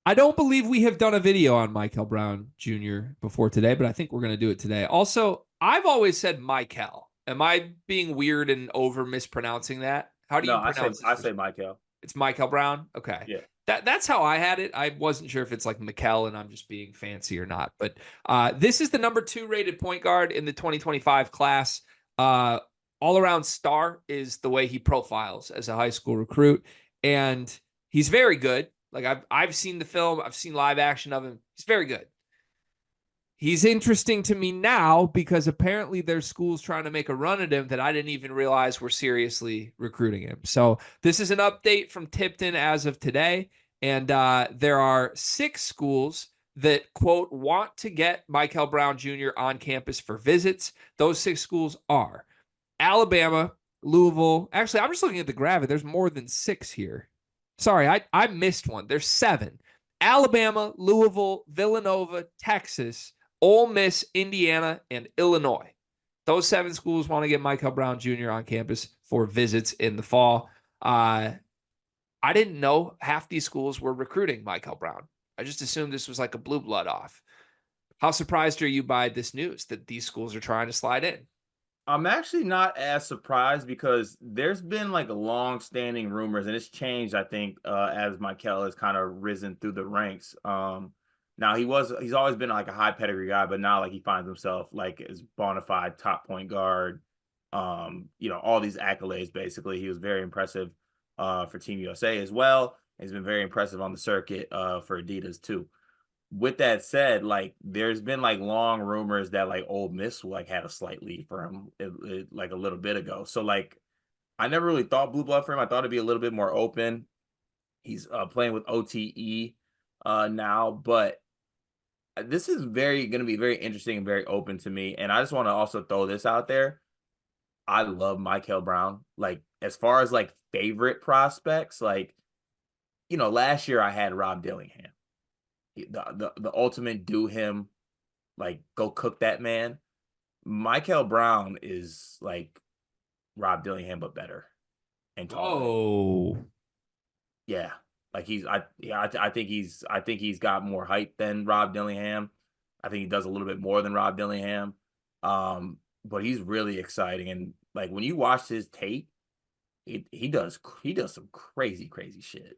I don't believe we have done a video on Mikel Brown Jr. before today, but I think we're going to do it today. Also, I've always said Mikel. Am I being weird and over mispronouncing that? How do No, you I say pronounce I this? say Michael. It's Mikel Brown. Okay. Yeah. That's how I had it. I wasn't sure if it's like Mikel and I'm just being fancy or not. But this is the number 2 rated point guard in the 2025 class. Uh, all around star is the way he profiles as a high school recruit, and he's very good. Like I've seen the film, I've seen live action of him. He's very good. He's interesting to me now because apparently there's schools trying to make a run at him that I didn't even realize were seriously recruiting him. So this is an update from Tipton as of today. And there are 6 schools that, quote, want to get Mikel Brown Jr. on campus for visits. Those 6 schools are Alabama, Louisville. Actually, I'm just looking at the graphic. There's more than 6 here. Sorry, I missed one. There's 7. Alabama, Louisville, Villanova, Texas, Ole Miss, Indiana, and Illinois. Those 7 schools want to get Mikel Brown Jr. on campus for visits in the fall. I didn't know half these schools were recruiting Mikel Brown. I just assumed this was like a blue blood off. How surprised are you by this news that these schools are trying to slide in? I'm actually not as surprised because there's been like a long-standing rumors, and it's changed, I think, as Mikel has kind of risen through the ranks. Now he's always been like a high pedigree guy, but now like he finds himself like as bona fide top point guard. All these accolades basically. He was very impressive for Team USA as well. He's been very impressive on the circuit for Adidas too. With that said, like there's been like long rumors that like Ole Miss like had a slight lead for him like a little bit ago. So like I never really thought blue blood for him. I thought it'd be a little bit more open. He's playing with OTE now, but this is very going to be very interesting and very open to me. And I just want to also throw this out there. I love Mikel Brown. Like as far as like favorite prospects, like last year I had Rob Dillingham. The ultimate do him, like go cook that man. Mikel Brown is like Rob Dillingham but better and taller. Oh, Yeah, like I think he's got more height than Rob Dillingham. I think he does a little bit more than Rob Dillingham. But he's really exciting, and like when you watch his tape, he does some crazy shit.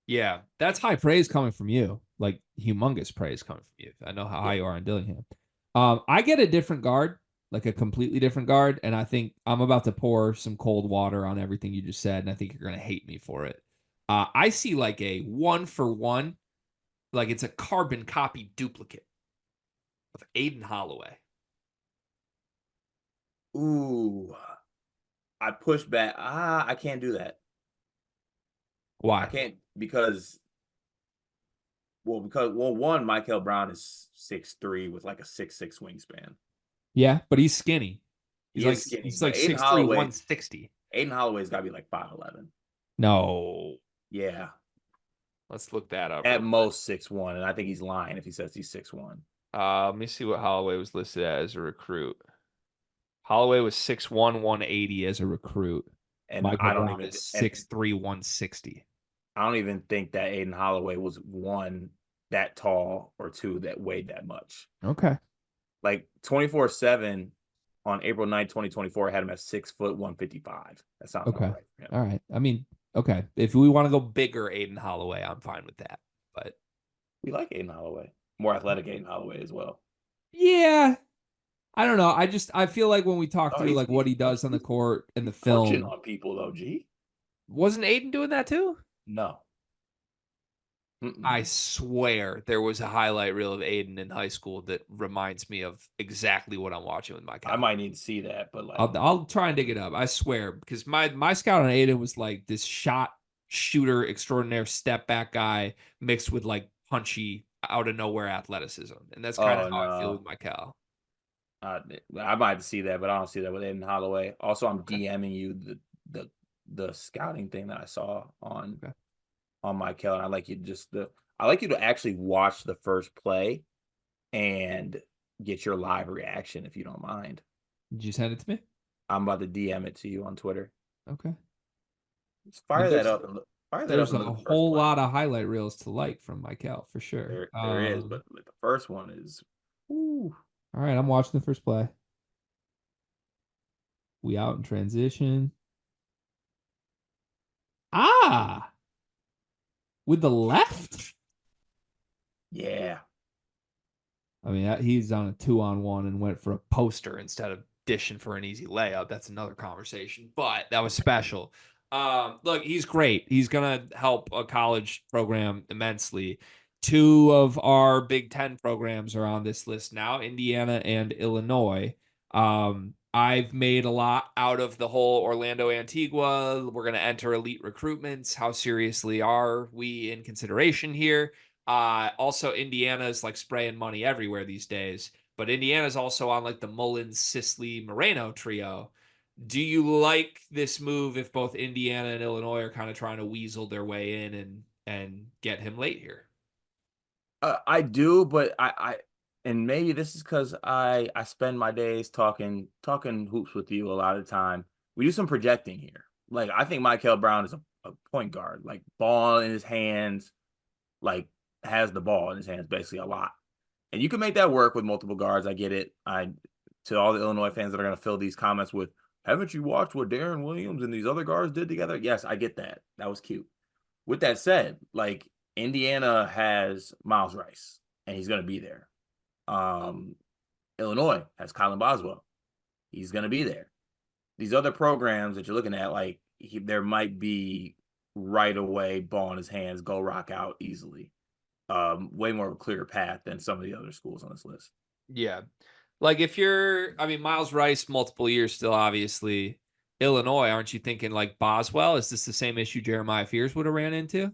yeah. That's high praise coming from you. Like humongous praise coming from you. I know how high Yeah, you are on Dillingham. I get a different guard, like a completely different guard, and I think I'm about to pour some cold water on everything you just said, and I think you're gonna hate me for it. I see like a 1-for-1, like it's a carbon copy duplicate of Aiden Holloway. ooh, I push back. I can't do that. I Why? can't because one, Michael Brown is 6'3" with like a 6'6" wingspan. Yeah, but he's skinny. He's He like is skinny, he's but like Aiden 6'3", Holloway, 160. Aiden Holloway's got to be like 5'11". No. Yeah, Let's look that up at real quick. most 6'1", and I think he's lying if he says he's 6'1". Let me see what Holloway was listed as a recruit. Holloway was 6'1", 180 as a recruit. And Michael Brown is 6'3", 160. I don't even think that Aiden Holloway was one that tall or two that weighed that much. Okay. Like 24/7 on April 9th, 2024 had him at 6', 155. That sounds about Okay. right for him. All right. I mean, okay. If we want to go bigger Aiden Holloway, I'm fine with that. But We like Aiden Holloway. More athletic Aiden Holloway as well. yeah, I don't know. I feel like when we talk Oh, through he's like what he does on the court in the punching film, on people though, G. wasn't Aiden doing that too? No. I Mm-mm. swear there was a highlight reel of Aiden in high school that reminds me of exactly what I'm watching with my I cow. might need to see that, but like, I'll try and dig it up. I swear, because my scout on Aiden was like this shot shooter extraordinaire step back guy mixed with like punchy out of nowhere athleticism, and that's kind of oh how I feel no. with my cow. Uh, I might have to see that, but I don't see that with Aiden Holloway. Also, I'm Okay. DMing you the the scouting thing that I saw Okay. on my Kel, and I like you to actually watch the first play and get your live reaction if you don't mind. Did you send it to me? I'm about to DM it to you on Twitter. Okay. Just I mean, fire that there's up and look. Fire that up There's and a look at the first whole play. lot of highlight reels to like from Mikel for sure. There is, but the first one is, ooh, All right, I'm watching the first play. We out in transition. Ah, with the left? yeah. I mean, he's on a 2-on-1 and went for a poster instead of dishing for an easy layup. That's another conversation, but that was special. Look, he's great. He's going to help a college program immensely. Two of our Big Ten programs are on this list now, Indiana and Illinois. I've made a lot out of the whole Orlando Antigua. We're going to enter elite recruitments. How seriously are we in consideration here? Also, Indiana's like spraying money everywhere these days, but Indiana's also on like the Mullins, Sisley, Moreno trio. Do you like this move if both Indiana and Illinois are kind of trying to weasel their way in and get him late here? I do, but and maybe this is because I spend my days talking hoops with you a lot of the time. We do some projecting here. Like I think Mikel Brown is a point guard, like ball in his hands, like has the ball in his hands basically a lot. And you can make that work with multiple guards. I get it. I To all the Illinois fans that are going to fill these comments with, haven't you watched what Darren Williams and these other guards did together? Yes, I get that. That was cute. With that said, like Indiana has Miles Rice, and he's going to be there. Um, Illinois has Colin Boswell. He's going to be there. These other programs that you're looking at, like there might be right away ball in his hands, go rock out easily. Way more of a clear path than some of the other schools on this list. Yeah. Like if you're, I mean, Miles Rice, multiple years still, obviously. Illinois, aren't you thinking like Boswell? Is this the same issue Jeremiah Fears would have ran into?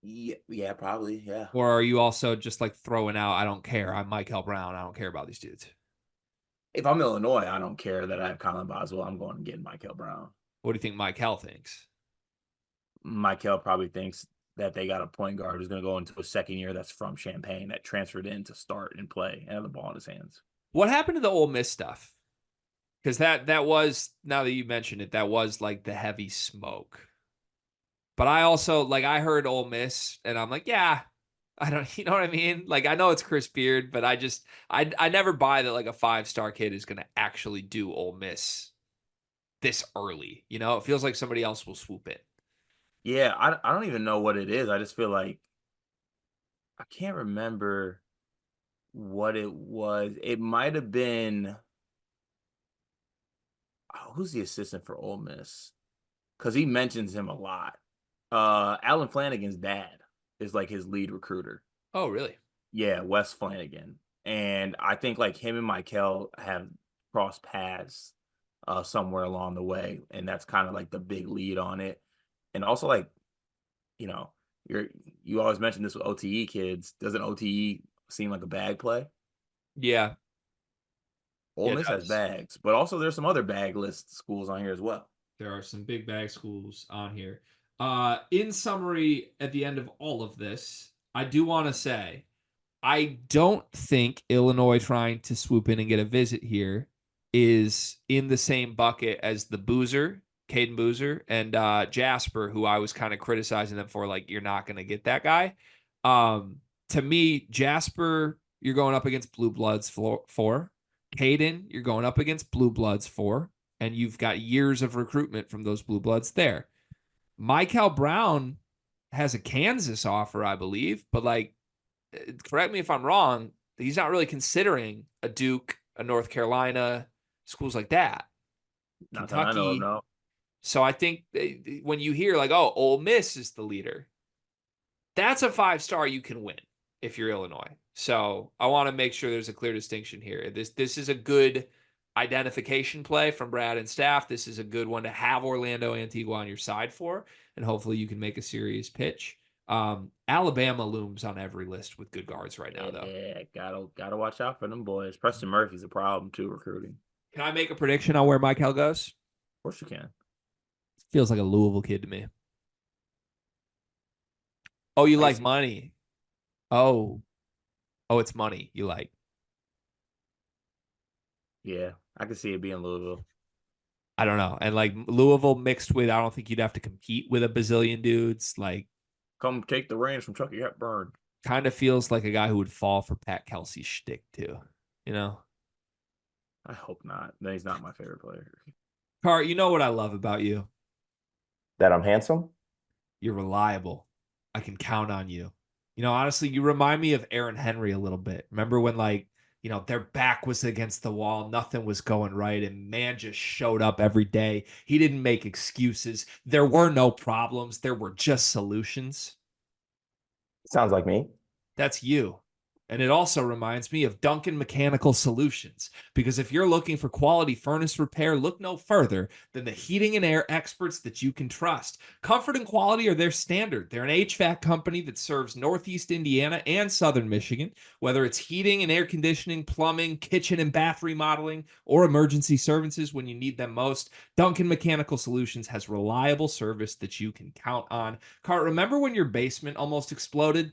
Yeah, probably. Yeah. Or are you also just like throwing out, I don't care. I'm Mikel Brown. I don't care about these dudes. If I'm Illinois, I don't care that I have Colin Boswell. I'm going to get Mikel Brown. What do you think Mikel thinks? Mikel probably thinks that they got a point guard who's going to go into a second year that's from Champaign that transferred in to start and play and have the ball in his hands. What happened to the Ole Miss stuff? Because that was, now that you mentioned it, that was like the heavy smoke. But I also like I heard Ole Miss and I'm like, yeah, I don't, you know what I mean? Like I know it's Chris Beard, but I never buy that like a 5-star kid is gonna actually do Ole Miss this early. You know, it feels like somebody else will swoop in. Yeah, I don't even know what it is. I just feel like I can't remember what it was. It might have been who's the assistant for Ole Miss? Because he mentions him a lot. Alan Flanagan's dad is like his lead recruiter. Oh, really? Yeah, Wes Flanagan. And I think like him and Mikel have crossed paths somewhere along the way. And that's kind of like the big lead on it. And also like, you know, you always mention this with OTE kids. Doesn't OTE seem like a bag play? Yeah, Ole it Miss has does. bags, but also there's some other bag list schools on here as well. There are some big bag schools on here. In summary, at the end of all of this, I do want to say I don't think Illinois trying to swoop in and get a visit here is in the same bucket as the Boozer, Caden Boozer, and Jasper, who I was kind of criticizing them for, like, you're not going to get that guy. To me, Jasper, you're going up against Blue Bloods for. Caden, you're going up against Blue Bloods for. And you've got years of recruitment from those Blue Bloods there. Mikel Brown has a Kansas offer, I believe, but like, correct me if I'm wrong, he's not really considering a Duke, a North Carolina, schools like that, Not that I know of, Kentucky. no. So I think when you hear like, oh, Ole Miss is the leader, that's a 5-star you can win if you're Illinois. So I want to make sure there's a clear distinction here. This is a good identification play from Brad and staff. This is a good one to have Orlando Antigua on your side for, and hopefully you can make a serious pitch. Alabama looms on every list with good guards right now, though. Yeah, gotta watch out for them boys. Preston Murphy's a problem too, recruiting. Can I make a prediction on where Mikel goes? Of course you can. Feels like a Louisville kid to me. Oh, you I can like see. money? Oh, it's money you like. Yeah, I can see it being Louisville. I don't know. And like Louisville mixed with, I don't think you'd have to compete with a bazillion dudes. Like, Come take the reins from Chucky Hepburn. kind of feels like a guy who would fall for Pat Kelsey's shtick too. You know, I hope not. Then he's not my favorite player. Cart, you know what I love about you? That I'm handsome? You're reliable. I can count on you. You know, honestly, you remind me of Aaron Henry a little bit. Remember when, like, you know, their back was against the wall, nothing was going right, and man just showed up every day. He didn't make excuses. There were no problems, there were just solutions. Sounds like me. That's you. And it also reminds me of Duncan Mechanical Solutions, because if you're looking for quality furnace repair, look no further than the heating and air experts that you can trust. Comfort and quality are their standard. They're an HVAC company that serves Northeast Indiana and Southern Michigan, whether it's heating and air conditioning, plumbing, kitchen and bath remodeling, or emergency services when you need them most. Duncan Mechanical Solutions has reliable service that you can count on. Cart, remember when your basement almost exploded?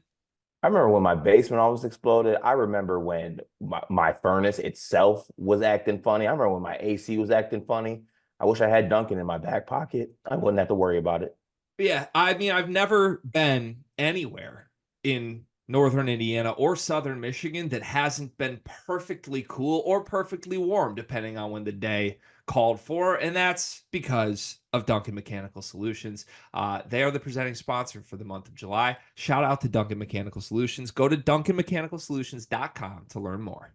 I remember when my basement almost exploded. I remember when my furnace itself was acting funny. I remember when my AC was acting funny. I wish I had Duncan in my back pocket. I wouldn't have to worry about it. Yeah, I mean, I've never been anywhere in northern Indiana or southern Michigan that hasn't been perfectly cool or perfectly warm, depending on when the day called for. And that's because of Duncan Mechanical Solutions. They are the presenting sponsor for the month of July. Shout out to Duncan Mechanical Solutions. Go to duncanmechanicalsolutions.com to learn more.